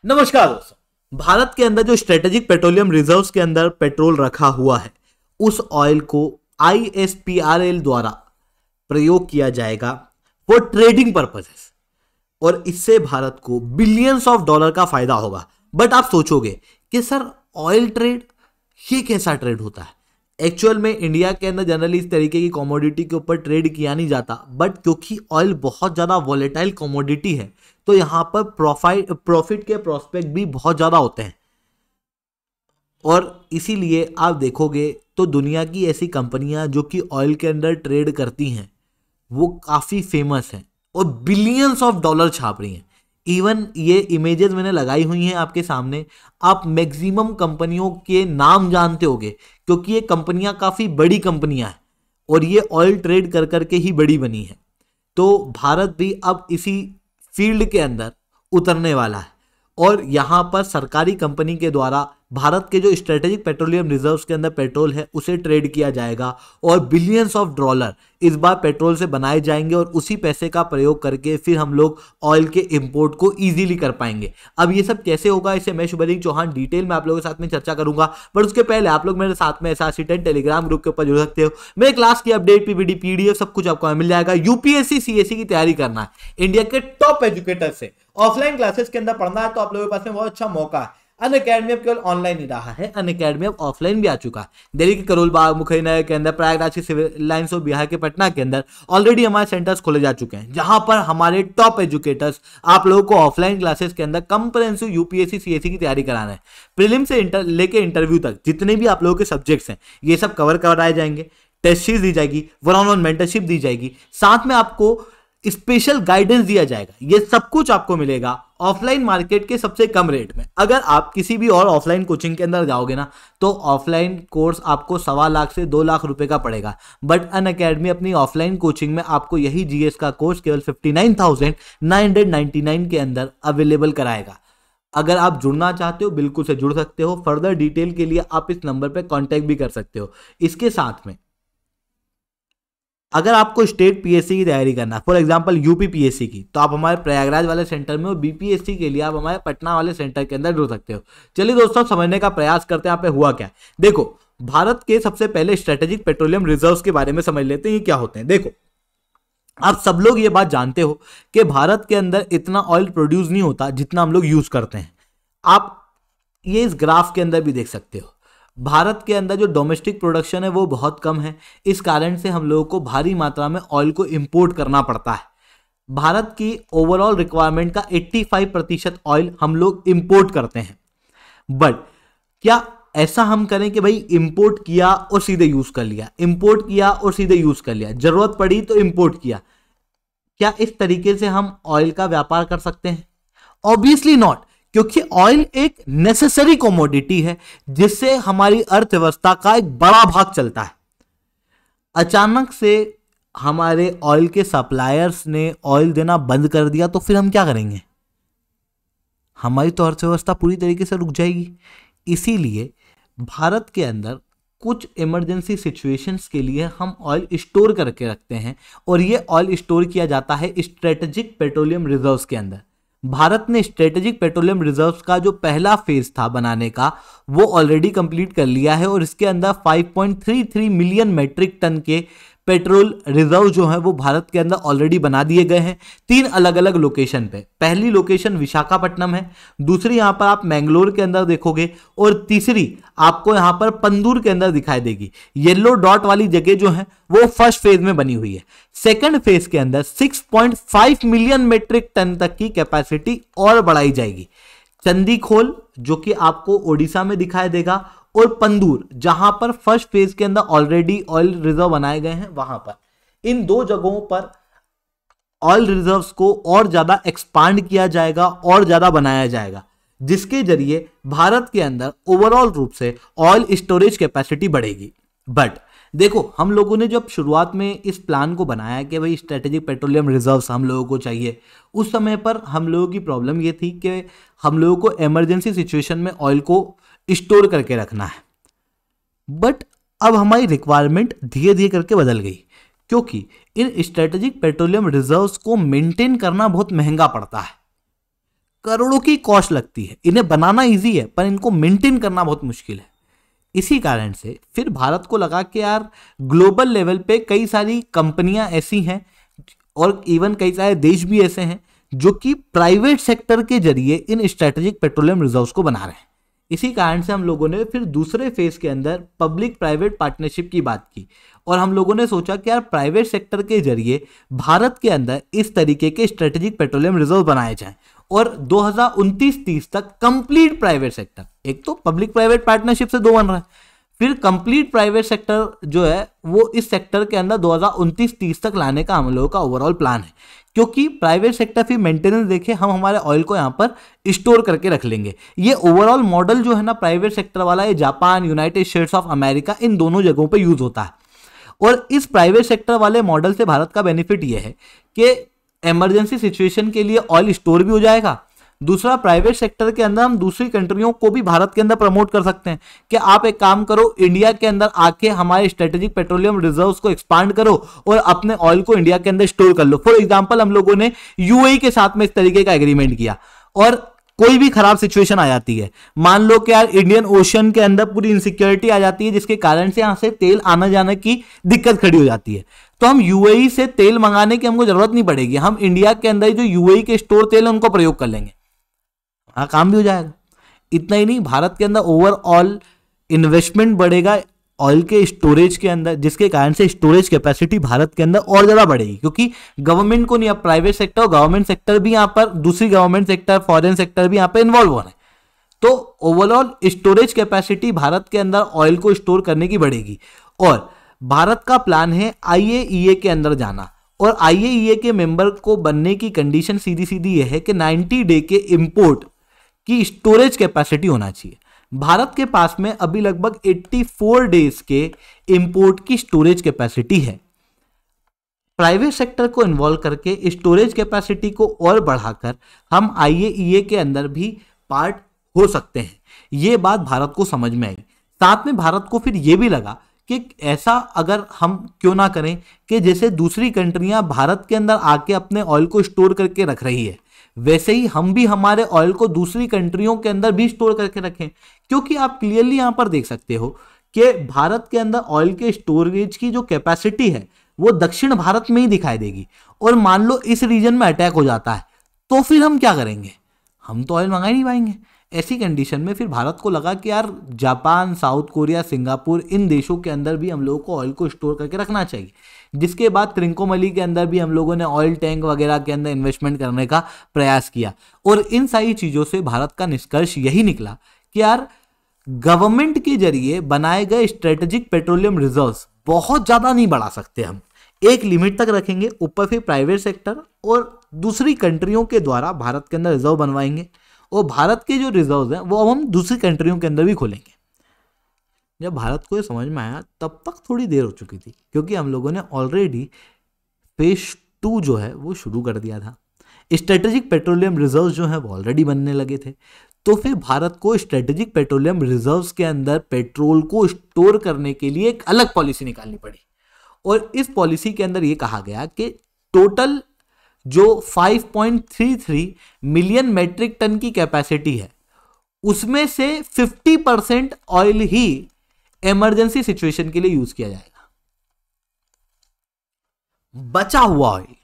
नमस्कार दोस्तों। भारत के अंदर जो स्ट्रेटेजिक पेट्रोलियम रिजर्व्स के अंदर पेट्रोल रखा हुआ है, उस ऑयल को ISPRL द्वारा प्रयोग किया जाएगा फॉर ट्रेडिंग पर्पसेस और इससे भारत को बिलियंस ऑफ डॉलर का फायदा होगा। बट आप सोचोगे कि सर ऑयल ट्रेड ये कैसा ट्रेड होता है? एक्चुअल में इंडिया के अंदर जनरली इस तरीके की कमोडिटी के ऊपर ट्रेड किया नहीं जाता, बट क्योंकि ऑयल बहुत ज़्यादा वॉलेटाइल कमोडिटी है तो यहाँ पर प्रॉफिट के प्रोस्पेक्ट भी बहुत ज़्यादा होते हैं। और इसीलिए आप देखोगे तो दुनिया की ऐसी कंपनियां जो कि ऑयल के अंदर ट्रेड करती हैं वो काफ़ी फेमस हैं और बिलियंस ऑफ डॉलर छाप रही हैं। इवन ये इमेजेस मैंने लगाई हुई हैं आपके सामने, आप मैक्सिमम कंपनियों के नाम जानते होंगे क्योंकि ये कंपनियां काफ़ी बड़ी कंपनियां हैं और ये ऑयल ट्रेड कर करके ही बड़ी बनी है। तो भारत भी अब इसी फील्ड के अंदर उतरने वाला है और यहाँ पर सरकारी कंपनी के द्वारा भारत के जो स्ट्रेटेजिक पेट्रोलियम रिजर्व्स के अंदर पेट्रोल है उसे ट्रेड किया जाएगा और बिलियंस ऑफ डॉलर इस बार पेट्रोल से बनाए जाएंगे और उसी पैसे का प्रयोग करके फिर हम लोग ऑयल के इंपोर्ट को इजीली कर पाएंगे। अब ये सब कैसे होगा इसे मैं शुभदीप चौहान डिटेल में आप लोगों के साथ में चर्चा करूंगा, बट उसके पहले आप लोग मेरे साथ में SRC10 टेलीग्राम ग्रुप के ऊपर जुड़ सकते हो। मेरे क्लास की अपडेट PPT PDF सब कुछ आपको मिल जाएगा। UPSC CSE की तैयारी करना है, इंडिया के टॉप एजुकेटर से ऑफलाइन क्लासेस के अंदर पढ़ना है तो आप लोगों के पास में बहुत अच्छा मौका है। अनअकैडमी अब केवल ऑनलाइन ही रहा है, अनअकैडमी अब ऑफलाइन भी आ चुका है। दिल्ली के करोल बाग, मुखरीनगर के अंदर, प्रयागराज की सिविल लाइंस और बिहार के पटना के अंदर ऑलरेडी हमारे सेंटर्स खोले जा चुके हैं जहां पर हमारे टॉप एजुकेटर्स आप लोगों को ऑफलाइन क्लासेस के अंदर कंप्रेहेंसिव UPSC CSE की तैयारी कराना है। प्रीलिम से लेके इंटरव्यू तक जितने भी आप लोगों के सब्जेक्ट्स हैं ये सब कवर कराए जाएंगे। टेस्ट सीरीज दी जाएगी, वन-ऑन-वन मेंटरशिप दी जाएगी, साथ में आपको स्पेशल गाइडेंस दिया जाएगा। ये सब कुछ आपको मिलेगा ऑफलाइन मार्केट के सबसे कम रेट में। अगर आप किसी भी और ऑफलाइन कोचिंग के अंदर जाओगे ना तो ऑफलाइन कोर्स आपको 1.25 लाख से 2 लाख रुपए का पड़ेगा, बट अनअकैडमी अपनी ऑफलाइन कोचिंग में आपको यही GS का कोर्स केवल 59,999 के अंदर अवेलेबल कराएगा। अगर आप जुड़ना चाहते हो बिल्कुल से जुड़ सकते हो। फर्दर डिटेल के लिए आप इस नंबर पर कॉन्टैक्ट भी कर सकते हो। इसके साथ में अगर आपको स्टेट PSC की तैयारी करना है, फॉर एग्जांपल UP PSC की, तो आप हमारे प्रयागराज वाले सेंटर में और BPSC के लिए आप हमारे पटना वाले सेंटर के अंदर जुड़ सकते हो। चलिए दोस्तों समझने का प्रयास करते हैं यहाँ पे हुआ क्या। देखो भारत के सबसे पहले स्ट्रेटेजिक पेट्रोलियम रिजर्व्स के बारे में समझ लेते हैं ये क्या होते हैं। देखो आप सब लोग ये बात जानते हो कि भारत के अंदर इतना ऑयल प्रोड्यूस नहीं होता जितना हम लोग यूज करते हैं। आप ये इस ग्राफ के अंदर भी देख सकते हो, भारत के अंदर जो डोमेस्टिक प्रोडक्शन है वो बहुत कम है। इस कारण से हम लोगों को भारी मात्रा में ऑयल को इंपोर्ट करना पड़ता है। भारत की ओवरऑल रिक्वायरमेंट का 85% ऑयल हम लोग इंपोर्ट करते हैं। बट क्या ऐसा हम करें कि भाई इंपोर्ट किया और सीधे यूज कर लिया, इंपोर्ट किया और सीधे यूज कर लिया, जरूरत पड़ी तो इंपोर्ट किया, क्या इस तरीके से हम ऑयल का व्यापार कर सकते हैं? ऑब्वियसली नॉट, क्योंकि ऑयल एक नेसेसरी कमोडिटी है जिससे हमारी अर्थव्यवस्था का एक बड़ा भाग चलता है। अचानक से हमारे ऑयल के सप्लायर्स ने ऑयल देना बंद कर दिया तो फिर हम क्या करेंगे? हमारी तो अर्थव्यवस्था पूरी तरीके से रुक जाएगी। इसीलिए भारत के अंदर कुछ इमरजेंसी सिचुएशंस के लिए हम ऑयल स्टोर करके रखते हैं और ये ऑयल स्टोर किया जाता है स्ट्रेटेजिक पेट्रोलियम रिजर्व्स के अंदर। भारत ने स्ट्रेटेजिक पेट्रोलियम रिजर्व्स का जो पहला फेज था बनाने का वो ऑलरेडी कंप्लीट कर लिया है और इसके अंदर 5.33 मिलियन मैट्रिक टन के पेट्रोल रिजर्व जो है वो भारत के अंदर ऑलरेडी बना दिए गए हैं 3 अलग अलग लोकेशन पे। पहली लोकेशन विशाखापट्टनम है, दूसरी यहां पर आप मैंगलोर के अंदर देखोगे और तीसरी आपको यहां पर पंदूर के अंदर दिखाई देगी। येलो डॉट वाली जगह जो है वो फर्स्ट फेज में बनी हुई है। सेकंड फेज के अंदर 6.5 मिलियन मेट्रिक टन तक की कैपेसिटी और बढ़ाई जाएगी। चंदीखोल जो कि आपको ओडिशा में दिखाई देगा और पंदूर जहां पर फर्स्ट फेज के अंदर ऑलरेडी ऑयल रिजर्व बनाए गए हैं, वहां पर इन 2 जगहों पर ऑयल रिजर्व्स को और ज्यादा एक्सपांड किया जाएगा और ज्यादा बनाया जाएगा, जिसके जरिए भारत के अंदर ओवरऑल रूप से ऑयल स्टोरेज कैपेसिटी बढ़ेगी। बट देखो हम लोगों ने जब शुरुआत में इस प्लान को बनाया कि भाई स्ट्रेटेजिक पेट्रोलियम रिजर्व्स हम लोगों को चाहिए, उस समय पर हम लोगों की प्रॉब्लम ये थी कि हम लोगों को इमरजेंसी सिचुएशन में ऑयल को स्टोर करके रखना है। बट अब हमारी रिक्वायरमेंट धीरे धीरे करके बदल गई क्योंकि इन स्ट्रेटेजिक पेट्रोलियम रिजर्व्स को मेंटेन करना बहुत महंगा पड़ता है। करोड़ों की कॉस्ट लगती है। इन्हें बनाना इजी है पर इनको मेंटेन करना बहुत मुश्किल है। इसी कारण से फिर भारत को लगा कि यार ग्लोबल लेवल पे कई सारी कंपनियां ऐसी हैं और इवन कई सारे देश भी ऐसे हैं जो कि प्राइवेट सेक्टर के जरिए इन स्ट्रेटेजिक पेट्रोलियम रिजर्व्स को बना रहे हैं। इसी कारण से हम लोगों ने फिर दूसरे फेज के अंदर पब्लिक प्राइवेट पार्टनरशिप की बात की और हम लोगों ने सोचा कि यार प्राइवेट सेक्टर के जरिए भारत के अंदर इस तरीके के स्ट्रेटेजिक पेट्रोलियम रिजर्व बनाए जाएं और 2029-30 तक कंप्लीट प्राइवेट सेक्टर, एक तो पब्लिक प्राइवेट पार्टनरशिप से दो बन रहा है, फिर कंप्लीट प्राइवेट सेक्टर जो है वो इस सेक्टर के अंदर 2029-30 तक लाने का हम लोगों का ओवरऑल प्लान है। क्योंकि प्राइवेट सेक्टर फिर मेंटेनेंस देखे हम हमारे ऑयल को यहाँ पर स्टोर करके रख लेंगे। ये ओवरऑल मॉडल जो है ना प्राइवेट सेक्टर वाला, ये Japan, United States of America, इन दोनों जगहों पे यूज होता है। और इस प्राइवेट सेक्टर वाले मॉडल से भारत का बेनिफिट ये है कि इमरजेंसी सिचुएशन के लिए ऑयल स्टोर भी हो जाएगा। दूसरा, प्राइवेट सेक्टर के अंदर हम दूसरी कंट्रियों को भी भारत के अंदर प्रमोट कर सकते हैं कि आप एक काम करो, इंडिया के अंदर आके हमारे स्ट्रेटेजिक पेट्रोलियम रिजर्व्स को एक्सपांड करो और अपने ऑयल को इंडिया के अंदर स्टोर कर लो। फॉर एग्जांपल हम लोगों ने यूएई के साथ में इस तरीके का एग्रीमेंट किया और कोई भी खराब सिचुएशन आ जाती है, मान लो कि यार इंडियन ओशन के अंदर पूरी इनसिक्योरिटी आ जाती है जिसके कारण से यहां से तेल आना जाने की दिक्कत खड़ी हो जाती है, तो हम यूएई से तेल मंगाने की हमको जरूरत नहीं पड़ेगी। हम इंडिया के अंदर जो यूएई के स्टोर तेल है उनको प्रयोग कर लेंगे, हाँ काम भी हो जाएगा। इतना ही नहीं, भारत के अंदर ओवरऑल इन्वेस्टमेंट बढ़ेगा ऑयल के स्टोरेज के अंदर, जिसके कारण से स्टोरेज कैपेसिटी भारत के अंदर और ज्यादा बढ़ेगी। क्योंकि गवर्नमेंट को नहीं, अब प्राइवेट सेक्टर और गवर्नमेंट सेक्टर भी यहां पर, दूसरी गवर्नमेंट सेक्टर, फॉरेन सेक्टर भी यहां पर इन्वॉल्व हो रहे हैं, तो ओवरऑल स्टोरेज कैपेसिटी भारत के अंदर ऑयल को स्टोर करने की बढ़ेगी। और भारत का प्लान है आईएईए के अंदर जाना, और आईएईए के मेंबर को बनने की कंडीशन सीधी सीधी यह है कि 90 डे के इंपोर्ट की स्टोरेज कैपेसिटी होना चाहिए। भारत के पास में अभी लगभग 84 डेज के इंपोर्ट की स्टोरेज कैपेसिटी है। प्राइवेट सेक्टर को इन्वॉल्व करके स्टोरेज कैपेसिटी को और बढ़ाकर हम आईएईए के अंदर भी पार्ट हो सकते हैं। यह बात भारत को समझ में आई। साथ में भारत को फिर यह भी लगा कि ऐसा अगर हम क्यों ना करें कि जैसे दूसरी कंट्रियां भारत के अंदर आके अपने ऑयल को स्टोर करके रख रही है, वैसे ही हम भी हमारे ऑयल को दूसरी कंट्रियों के अंदर भी स्टोर करके रखें। क्योंकि आप क्लियरली यहां पर देख सकते हो कि भारत के अंदर ऑयल के स्टोरेज की जो कैपेसिटी है वो दक्षिण भारत में ही दिखाई देगी, और मान लो इस रीजन में अटैक हो जाता है तो फिर हम क्या करेंगे, हम तो ऑयल मंगा ही नहीं पाएंगे। ऐसी कंडीशन में फिर भारत को लगा कि यार जापान, साउथ कोरिया, सिंगापुर, इन देशों के अंदर भी हम लोगों को ऑयल को स्टोर करके रखना चाहिए। जिसके बाद त्रिंकोमली के अंदर भी हम लोगों ने ऑयल टैंक वगैरह के अंदर इन्वेस्टमेंट करने का प्रयास किया, और इन सारी चीज़ों से भारत का निष्कर्ष यही निकला कि यार गवर्नमेंट के जरिए बनाए गए स्ट्रेटेजिक पेट्रोलियम रिजर्व्स बहुत ज़्यादा नहीं बढ़ा सकते, हम एक लिमिट तक रखेंगे, ऊपर फिर प्राइवेट सेक्टर और दूसरी कंट्रियों के द्वारा भारत के अंदर रिजर्व बनवाएंगे, और भारत के जो रिजर्व हैं वो अब हम दूसरी कंट्रियों के अंदर भी खोलेंगे। जब भारत को ये समझ में आया तब तक थोड़ी देर हो चुकी थी, क्योंकि हम लोगों ने ऑलरेडी फेज 2 जो है वो शुरू कर दिया था। स्ट्रेटेजिक पेट्रोलियम रिजर्व्स जो हैं वो ऑलरेडी बनने लगे थे, तो फिर भारत को स्ट्रेटेजिक पेट्रोलियम रिजर्व्स के अंदर पेट्रोल को स्टोर करने के लिए एक अलग पॉलिसी निकालनी पड़ी। और इस पॉलिसी के अंदर ये कहा गया कि टोटल जो 5.33 मिलियन मेट्रिक टन की कैपेसिटी है उसमें से 50% ऑयल ही इमरजेंसी सिचुएशन के लिए यूज किया जाएगा। बचा हुआ ऑयल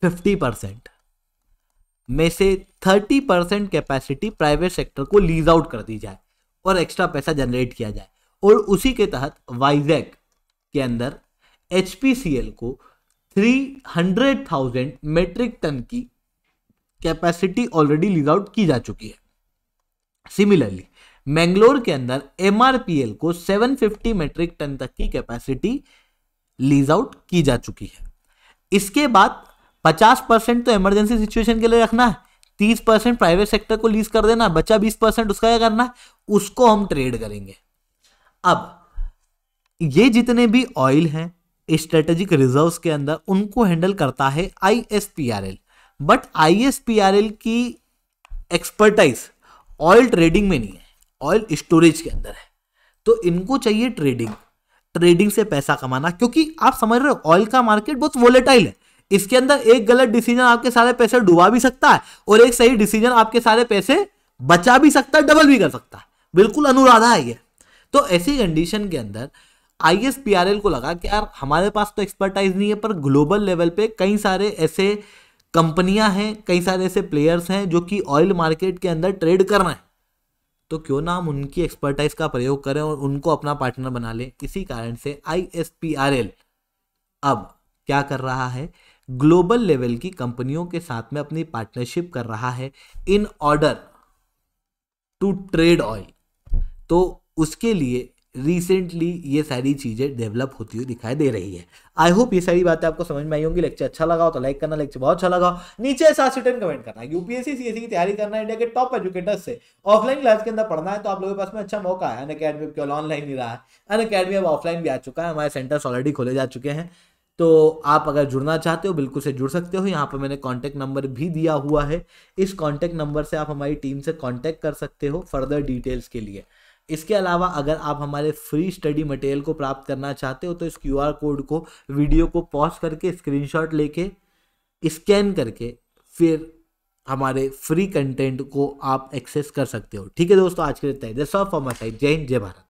50% में से 30% कैपेसिटी प्राइवेट सेक्टर को लीज आउट कर दी जाए और एक्स्ट्रा पैसा जनरेट किया जाए, और उसी के तहत वाइजैक के अंदर एचपीसीएल को 300,000 मेट्रिक टन की कैपेसिटी ऑलरेडी लीज आउट की जा चुकी है। सिमिलरली मैंगलोर के अंदर एमआरपीएल को 750 मेट्रिक टन तक की कैपेसिटी लीज आउट की जा चुकी है। इसके बाद 50% तो इमरजेंसी सिचुएशन के लिए रखना है, 30% प्राइवेट सेक्टर को लीज कर देना, बचा 20% उसका क्या करना है, उसको हम ट्रेड करेंगे। अब ये जितने भी ऑयल हैं स्ट्रेटेजिक रिजर्व्स के अंदर उनको हैंडल करता है आईएसपीआरएल, बट आईएसपीआरएल की एक्सपर्टाइज ऑयल ट्रेडिंग में नहीं है, ऑयल स्टोरेज के अंदर है। तो इनको चाहिए ट्रेडिंग से पैसा कमाना, क्योंकि आप समझ रहे हो ऑयल का मार्केट बहुत वोलेटाइल है। इसके अंदर एक गलत डिसीजन आपके सारे पैसे डुबा भी सकता है और एक सही डिसीजन आपके सारे पैसे बचा भी सकता है, डबल भी कर सकता है। बिल्कुल अनुराधा है ये। तो ऐसी कंडीशन के अंदर ISPRL को लगा कि यार हमारे पास तो एक्सपर्टाइज नहीं है, पर ग्लोबल लेवल पे कई सारे ऐसे कंपनियां हैं, कई सारे ऐसे प्लेयर्स हैं जो कि ऑयल मार्केट के अंदर ट्रेड कर रहे हैं, तो क्यों ना हम उनकी एक्सपर्टाइज का प्रयोग करें और उनको अपना पार्टनर बना लें। इसी कारण से ISPRL अब क्या कर रहा है, ग्लोबल लेवल की कंपनियों के साथ में अपनी पार्टनरशिप कर रहा है in order to trade oil. तो उसके लिए रिसेंटली ये सारी चीजें डेवलप होती हुई दिखाई दे रही है। आई होप ये सारी बातें आपको समझ में आई होंगी। लेक्चर अच्छा लगा हो तो लाइक करना, लेक्चर बहुत अच्छा लगा हो नीचे 7 कमेंट करना। यूपीएससी सीएससी की तैयारी करना है, इंडिया के टॉप एजुकेटर्स से ऑफलाइन क्लास के अंदर पढ़ना है, तो आप लोगों के पास में अच्छा मौका है। अनअकैडमी केवल ऑनलाइन ही रहा है, अनअकैडमी अब ऑफलाइन भी आ चुका है, हमारे सेंटर्स ऑलरेडी खोले जा चुके हैं। तो आप अगर जुड़ना चाहते हो बिल्कुल से जुड़ सकते हो। यहाँ पर मैंने कॉन्टैक्ट नंबर भी दिया हुआ है, इस कॉन्टैक्ट नंबर से आप हमारी टीम से कॉन्टैक्ट कर सकते हो फर्दर डिटेल्स के लिए। इसके अलावा अगर आप हमारे फ्री स्टडी मटेरियल को प्राप्त करना चाहते हो तो इस QR कोड को, वीडियो को पॉज करके स्क्रीनशॉट लेके स्कैन करके फिर हमारे फ्री कंटेंट को आप एक्सेस कर सकते हो। ठीक है दोस्तों, आज के लिए इतना ही। That's all from my side. Jai Hind, जय भारत।